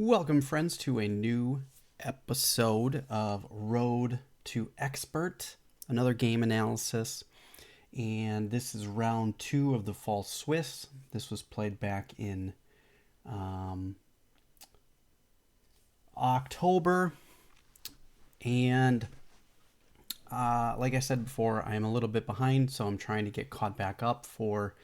Welcome, friends, to a new episode of Road to Expert, another game analysis. And this is round two of the Fall Swiss. This was played back in October. And like I said before, I am a little bit behind, so I'm trying to get caught back up for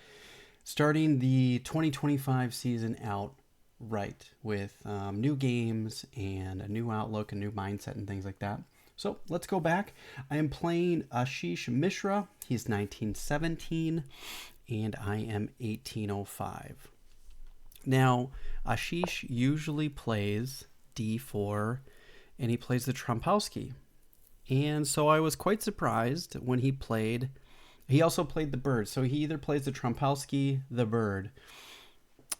starting the 2025 season out right with new games and a new outlook, a new mindset, and things like that. So let's go back. I am playing Ashish Mishra. He's 1917, and I am 1805. Now, Ashish usually plays d4, and he plays the Trompowsky. And so I was quite surprised when he played. He also played the bird. So he either plays the Trompowsky, the bird,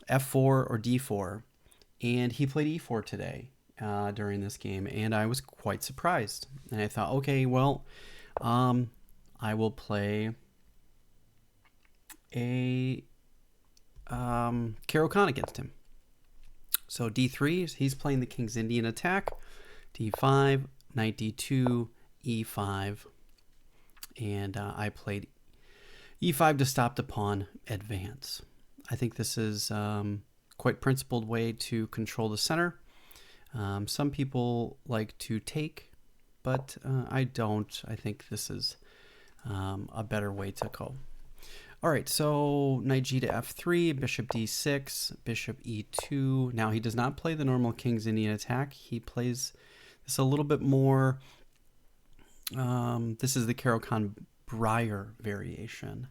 f4 or d4. And he played e4 today during this game. And I was quite surprised. And I thought, okay, well, I will play a Caro-Kann against him. So d3, he's playing the King's Indian attack. d5, knight d2, e5, and I played e5 to stop the pawn advance. I think this is quite principled way to control the center. Some people like to take, but I don't. I think this is a better way to go. All right, so knight g to f3, bishop d6, bishop e2. Now he does not play the normal King's Indian attack. He plays this a little bit more. This is the Caro-Kann Breyer variation.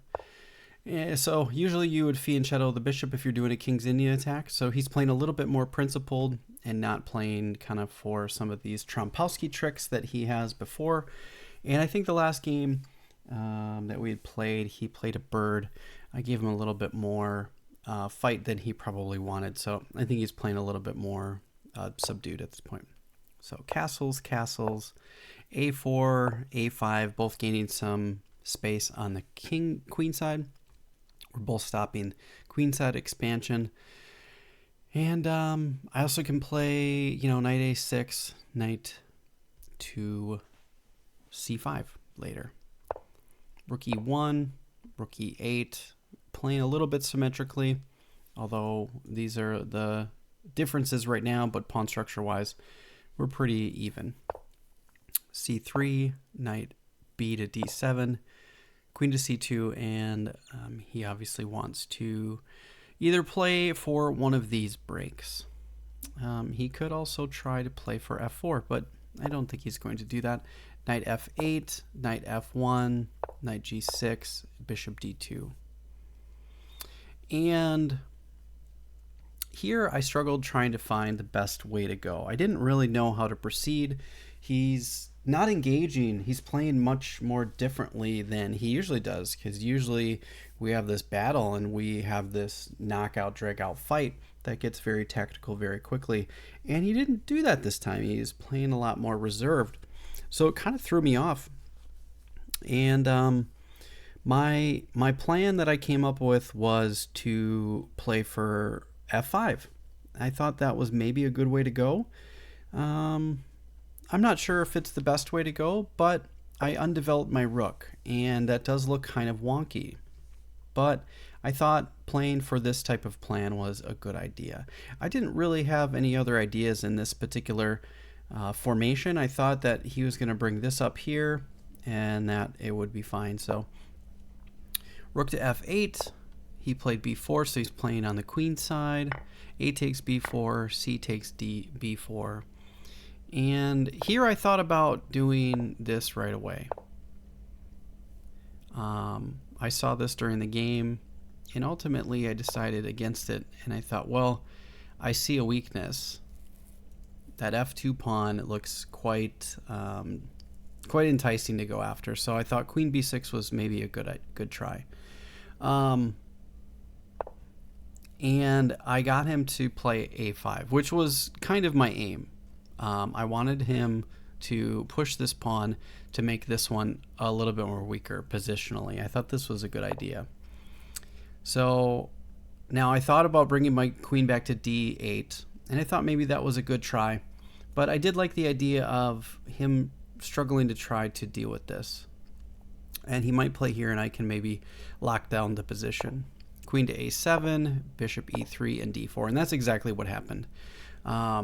So usually you would fianchetto the bishop if you're doing a King's Indian attack. So he's playing a little bit more principled and not playing kind of for some of these Trompowsky tricks that he has before. And I think the last game that we had played, he played a bird. I gave him a little bit more fight than he probably wanted. So I think he's playing a little bit more subdued at this point. So castles, a4, a5, both gaining some space on the queen side. We're both stopping queen side expansion. And I also can play, knight a6, knight to c5 later. Rook e1, rook e8, playing a little bit symmetrically, although these are the differences right now, but pawn structure wise, we're pretty even. c3, knight b to d7, queen to c2, and he obviously wants to either play for one of these breaks. He could also try to play for f4, but I don't think he's going to do that. Knight f8, knight f1, knight g6, bishop d2. And here I struggled trying to find the best way to go. I didn't really know how to proceed. He's not engaging. He's playing much more differently than he usually does, because usually we have this battle and we have this knockout, drag out fight that gets very tactical very quickly. And he didn't do that this time. He's playing a lot more reserved. So it kind of threw me off. And my plan that I came up with was to play for f5. I thought that was maybe a good way to go. I'm not sure if it's the best way to go, but I undeveloped my rook, and that does look kind of wonky. But I thought playing for this type of plan was a good idea. I didn't really have any other ideas in this particular formation. I thought that he was going to bring this up here and that it would be fine. So rook to f8, he played b4, so he's playing on the queen side. A takes b4, c takes b4. And here I thought about doing this right away. I saw this during the game, and ultimately I decided against it, and I thought, well, I see a weakness. That f2 pawn looks quite enticing to go after, so I thought queen b6 was maybe a good try. And I got him to play a5, which was kind of my aim. I wanted him to push this pawn to make this one a little bit more weaker positionally. I thought this was a good idea. So now I thought about bringing my queen back to d8, And I thought maybe that was a good try. But I did like the idea of him struggling to try to deal with this. And he might play here, and I can maybe lock down the position. Queen to a7, bishop e3, and d4. And that's exactly what happened. I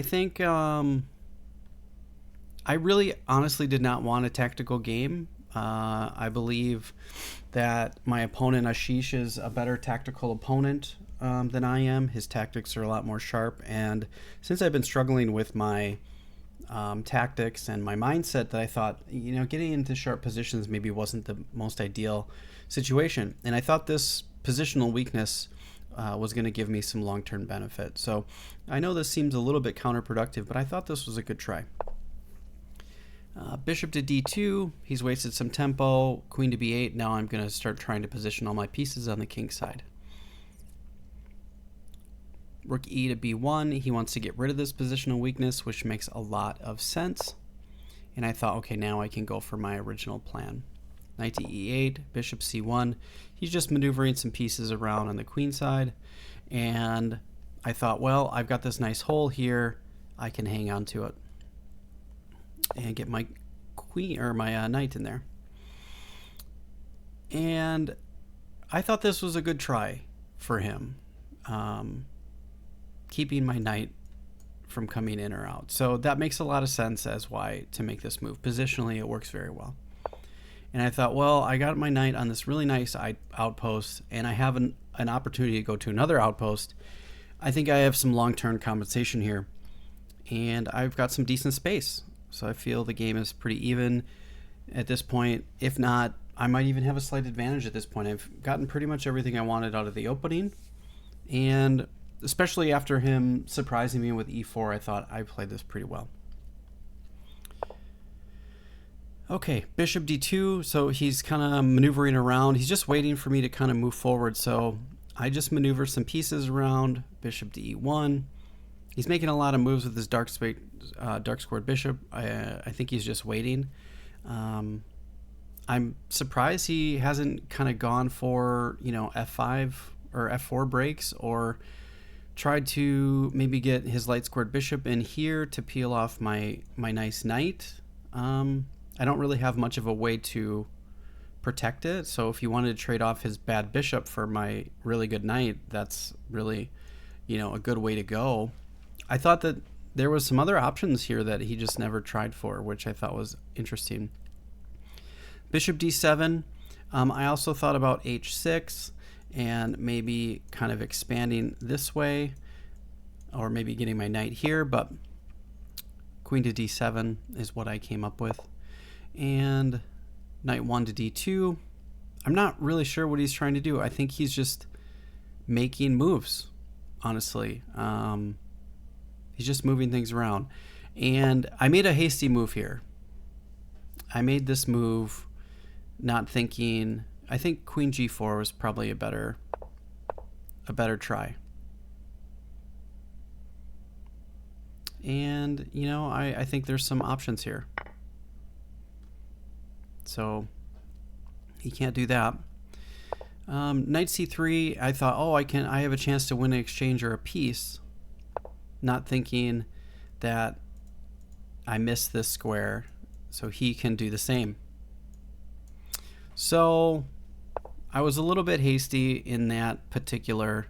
think I really honestly did not want a tactical game. I believe that my opponent Ashish is a better tactical opponent than I am. His tactics are a lot more sharp, and since I've been struggling with my tactics and my mindset, that I thought, getting into sharp positions maybe wasn't the most ideal situation, and I thought this positional weakness was going to give me some long-term benefit. So I know this seems a little bit counterproductive, but I thought this was a good try. Bishop to d2, he's wasted some tempo. Queen to b8, now I'm going to start trying to position all my pieces on the king side. Rook e to b1, he wants to get rid of this positional weakness, which makes a lot of sense. And I thought, okay, now I can go for my original plan. Knight to e8, bishop c1, he's just maneuvering some pieces around on the queen side. And I thought, well, I've got this nice hole here, I can hang on to it and get my queen or my knight in there. And I thought this was a good try for him, keeping my knight from coming in or out. So that makes a lot of sense as why to make this move. Positionally, it works very well. And I thought, well, I got my knight on this really nice outpost, and I have an opportunity to go to another outpost. I think I have some long-term compensation here, and I've got some decent space. So I feel the game is pretty even at this point. If not, I might even have a slight advantage at this point. I've gotten pretty much everything I wanted out of the opening, and especially after him surprising me with e4, I thought I played this pretty well. Okay, bishop d2, so he's kind of maneuvering around. He's just waiting for me to kind of move forward, so I just maneuver some pieces around. Bishop to e1. He's making a lot of moves with his dark squared bishop. I think he's just waiting. I'm surprised he hasn't kind of gone for, f5 or f4 breaks, or tried to maybe get his light squared bishop in here to peel off my nice knight. I don't really have much of a way to protect it, so if he wanted to trade off his bad bishop for my really good knight, that's really, a good way to go. I thought that there was some other options here that he just never tried for, which I thought was interesting. Bishop d7. I also thought about h6 and maybe kind of expanding this way, or maybe getting my knight here, but queen to d7 is what I came up with. And knight 1 to d2. I'm not really sure what he's trying to do. I think he's just making moves, honestly. He's just moving things around. And I made a hasty move here. I made this move not thinking. I think queen g4 was probably a better try. And, I think there's some options here. So he can't do that. Knight c3, I thought, I have a chance to win an exchange or a piece, not thinking that I missed this square, so he can do the same. So I was a little bit hasty in that particular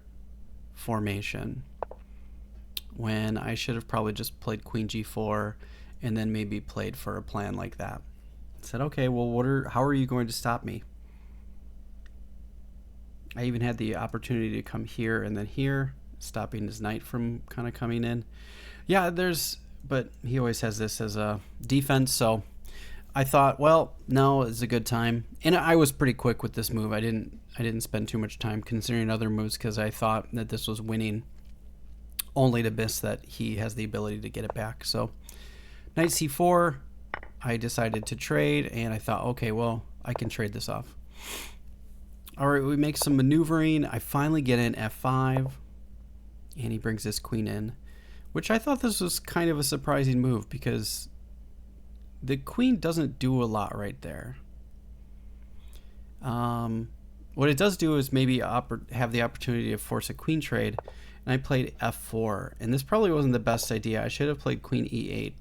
formation, when I should have probably just played queen g4 and then maybe played for a plan like that. Said, okay, well, how are you going to stop me? I even had the opportunity to come here and then here, stopping his knight from kind of coming in. Yeah, but he always has this as a defense, so I thought, well, no, it's a good time. And I was pretty quick with this move. I didn't spend too much time considering other moves, because I thought that this was winning, only to miss that he has the ability to get it back. So knight c4, I decided to trade, and I thought, okay, well, I can trade this off. All right, we make some maneuvering. I finally get in f5, and he brings this queen in, which I thought this was kind of a surprising move, because the queen doesn't do a lot right there. What it does do is maybe have the opportunity to force a queen trade, and I played f4, and this probably wasn't the best idea. I should have played queen e8,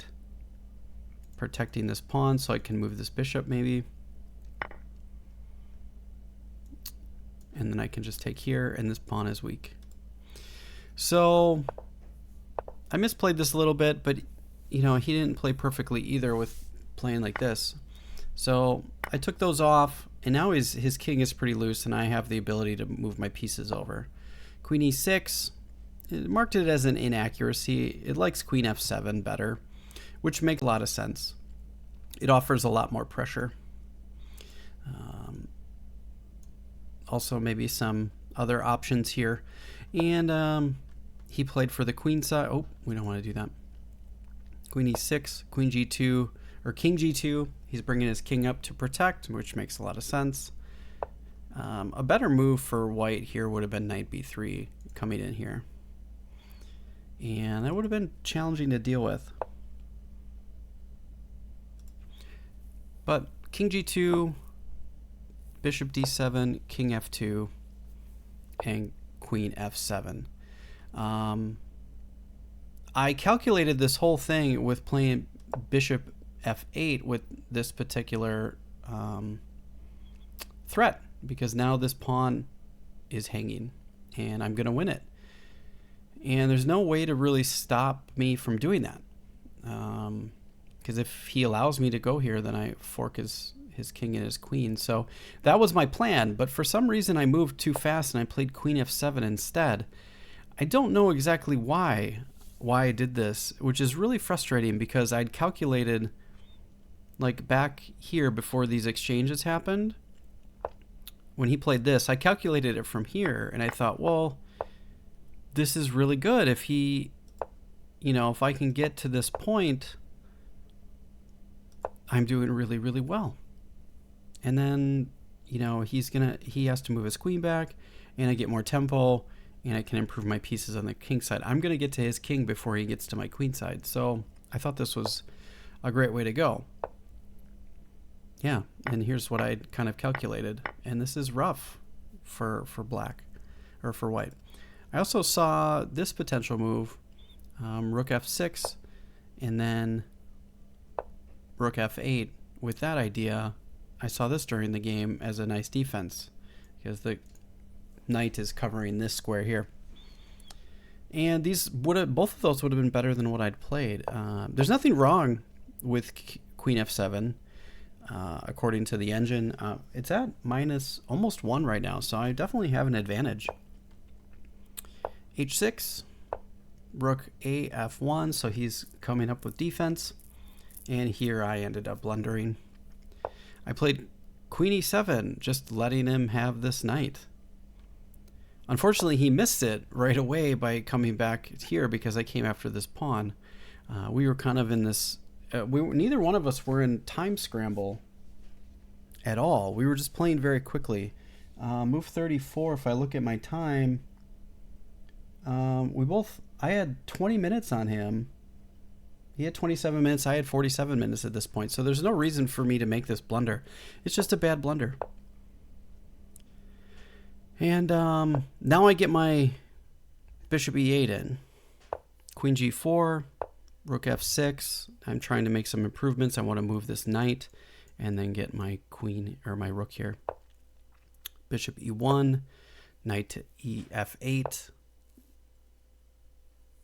protecting this pawn so I can move this bishop maybe. And then I can just take here, and this pawn is weak. So I misplayed this a little bit, but you know, he didn't play perfectly either with playing like this. So I took those off, and now his king is pretty loose, and I have the ability to move my pieces over. Queen e6, it marked it as an inaccuracy. It likes queen f7 better, which makes a lot of sense. It offers a lot more pressure. Also maybe some other options here. And he played for the queen side. Oh, we don't want to do that. Queen e6, queen g2, or king g2. He's bringing his king up to protect, which makes a lot of sense. A better move for white here would have been knight b3 coming in here. And that would have been challenging to deal with. But king g2, bishop d7, king f2, and queen f7. I calculated this whole thing with playing bishop f8 with this particular threat, because now this pawn is hanging and I'm going to win it. And there's no way to really stop me from doing that. Because if he allows me to go here, then I fork his king and his queen. So that was my plan, but for some reason I moved too fast and I played queen f7 instead. I don't know exactly why I did this, which is really frustrating, because I'd calculated, like back here before these exchanges happened, when he played this, I calculated it from here, and I thought, well, this is really good. If he, you know, if I can get to this point, I'm doing really, really well. And then, you know, he has to move his queen back, and I get more tempo, and I can improve my pieces on the king side. I'm going to get to his king before he gets to my queen side. So I thought this was a great way to go. Yeah, and here's what I kind of calculated. And this is rough for black, or for white. I also saw this potential move, rook f6, and then rook f8. With that idea, I saw this during the game as a nice defense, because the knight is covering this square here. And both of those would have been better than what I'd played. There's nothing wrong with queen f7. According to the engine, it's at minus almost 1 right now, so I definitely have an advantage. h6, rook a f1, so he's coming up with defense, and here I ended up blundering. I played queen e7, just letting him have this knight. Unfortunately, he missed it right away by coming back here, because I came after this pawn. We were kind of in this... neither one of us were in time scramble at all. We were just playing very quickly. Move 34, if I look at my time, I had 20 minutes on him. He had 27 minutes. I had 47 minutes at this point. So there's no reason for me to make this blunder. It's just a bad blunder. And now I get my bishop e8 in. Queen g4, rook f6. I'm trying to make some improvements. I want to move this knight and then get my queen, or my rook here. Bishop e1, knight to ef8,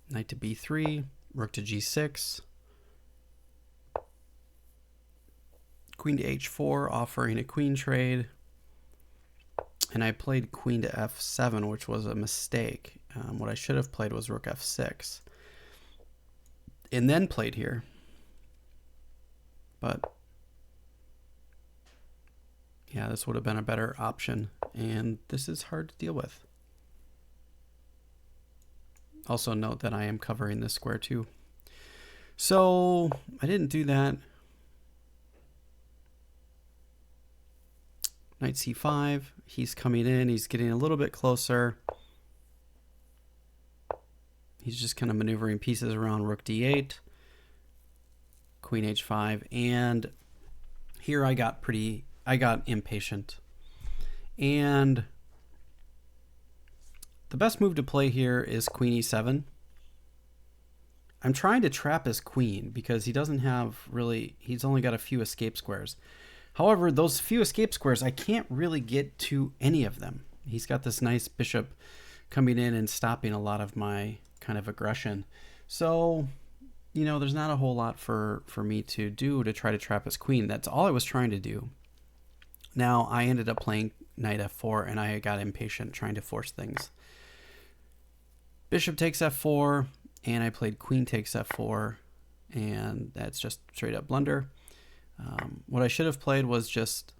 knight to b3, rook to g6, queen to h4, offering a queen trade. And I played queen to f7, which was a mistake. What I should have played was rook f6. And then played here. But yeah, this would have been a better option. And this is hard to deal with. Also note that I am covering this square too. So I didn't do that. Knight c5, he's coming in, he's getting a little bit closer. He's just kind of maneuvering pieces around rook d8, queen h5, and here I got impatient. And the best move to play here is queen e7. I'm trying to trap his queen because he doesn't have really, he's only got a few escape squares. However, those few escape squares, I can't really get to any of them. He's got this nice bishop coming in and stopping a lot of my kind of aggression. So, there's not a whole lot for me to do to try to trap his queen. That's all I was trying to do. Now, I ended up playing knight f4, and I got impatient trying to force things. Bishop takes f4, and I played queen takes f4, and that's just straight up blunder. What I should have played was just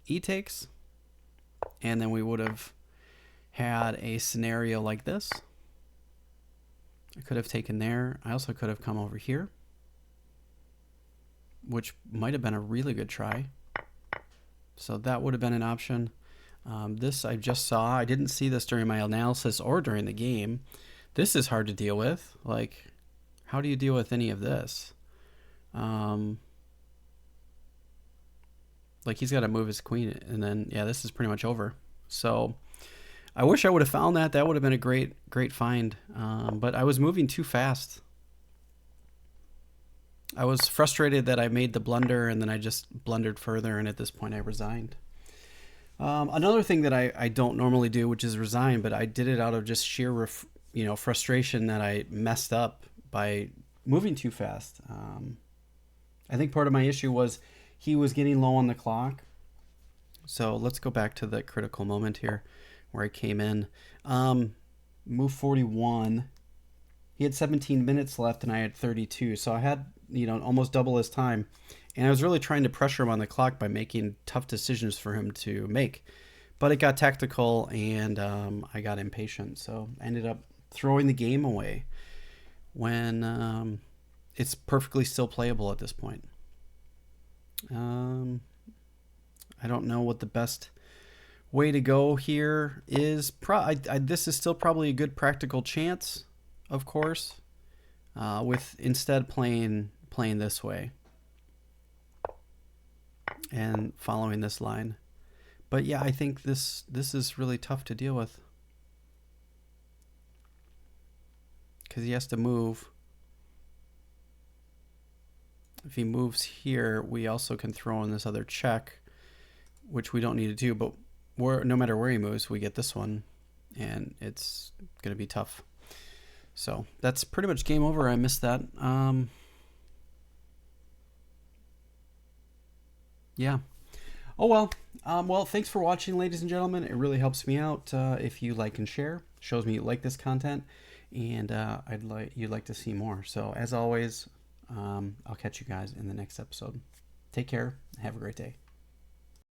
e takes, and then we would have had a scenario like this. I could have taken there. I also could have come over here, which might have been a really good try. So that would have been an option. This I just saw. I didn't see this during my analysis or during the game. This is hard to deal with. Like, how do you deal with any of this? Like, he's got to move his queen, and then, yeah, this is pretty much over. So I wish I would have found that. That would have been a great find. But I was moving too fast. I was frustrated that I made the blunder, and then I just blundered further, and at this point I resigned. Another thing that I don't normally do, which is resign, but I did it out of just sheer frustration that I messed up by moving too fast. I think part of my issue was he was getting low on the clock. So let's go back to the critical moment here where I came in. Move 41. He had 17 minutes left and I had 32. So I had, almost double his time. And I was really trying to pressure him on the clock by making tough decisions for him to make. But it got tactical and I got impatient. So I ended up throwing the game away when it's perfectly still playable at this point. I don't know what the best way to go here is. This is still probably a good practical chance, of course, with instead playing this way and following this line. But yeah, I think this is really tough to deal with because he has to move. If he moves here, we also can throw in this other check, which we don't need to do, but no matter where he moves, we get this one, and it's going to be tough. So that's pretty much game over. I missed that. Yeah. Oh, well. Well, thanks for watching, ladies and gentlemen. It really helps me out if you like and share. Shows me you like this content, and you'd like to see more. So as always, I'll catch you guys in the next episode. Take care. Have a great day.